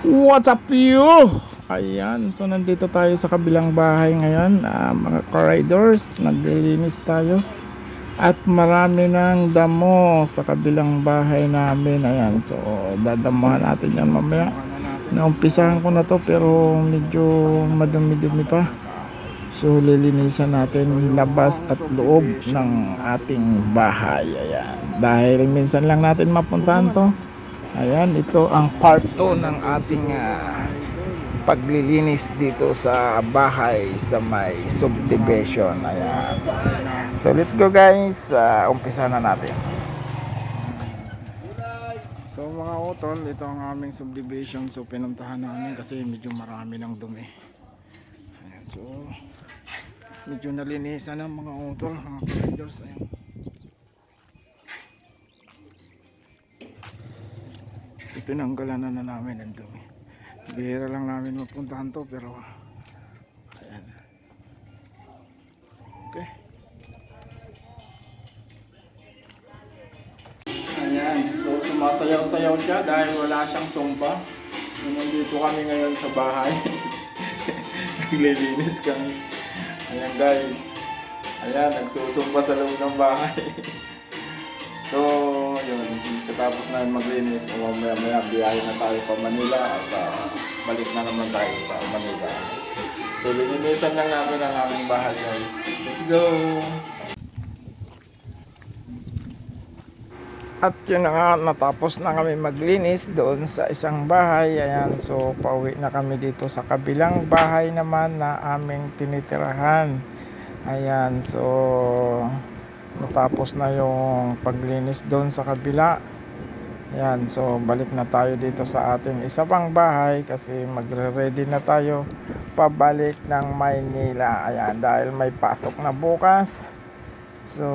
What's up you? Ayan, so nandito tayo sa kabilang bahay ngayon, mga ka-riders. Naglilinis tayo at marami ng damo sa kabilang bahay namin. Ayan, so dadamuhan natin yan mamaya. Naumpisahan ko na to pero medyo madumi-dumi pa. So lilinisan natin labas at loob ng ating bahay. Ayan, dahil minsan lang natin mapuntahan to. Ayan, ito ang part 2 ng ating paglilinis dito sa bahay sa may subdivision. Ayan. So let's go guys, umpisa na natin. So mga utol, ito ang aming subdivision. So pinuntahan namin kasi medyo marami ng dumi. Ayan, so medyo nalinisan ng mga utol, mga riders. Ayan. So tinanggalan na namin ang dumi. Bihira lang namin mapuntahan to pero ayan. Okay. Ayan, so sumasayaw-sayaw siya dahil wala siyang sumpa. So nandito kami ngayon sa bahay. Naglilinis kami. Ayan guys. Ayan, nagsusumpa sa loob ng bahay. So, yun, tapos na maglinis, maya biyahe na tayo pa Manila at balik na naman tayo sa Manila. So, linisan lang namin ang aming bahay guys. Let's go! At yun na nga, natapos na kami maglinis doon sa isang bahay. Ayan, so pauwi na kami dito sa kabilang bahay naman na aming tinitirahan. Ayan, so natapos na yung paglinis doon sa kabila. Ayan, so balik na tayo dito sa ating isa pang bahay kasi magre-ready na tayo pabalik ng Maynila. Ayan, dahil may pasok na bukas. So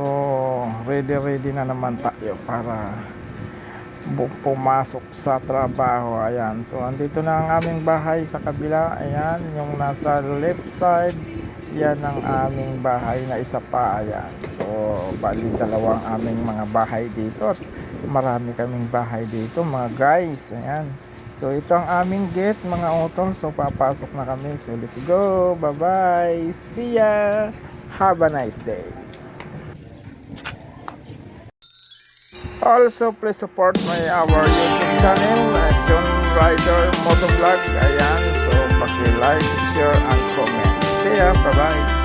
ready na naman tayo para pumasok sa trabaho. Ayan, so andito na ang aming bahay sa kabila. Ayan, yung nasa left side, yan ang aming bahay na isa pa. Ayan, so bali dalawang aming mga bahay dito at marami kaming bahay dito mga guys. Ayan, so ito ang aming gate mga utol. So papasok na kami, so let's go, bye bye, see ya, have a nice day. Also, please support our YouTube channel, John Rider Motovlog. Ayan, so paki-like, share, and comment. See ya, bye-bye.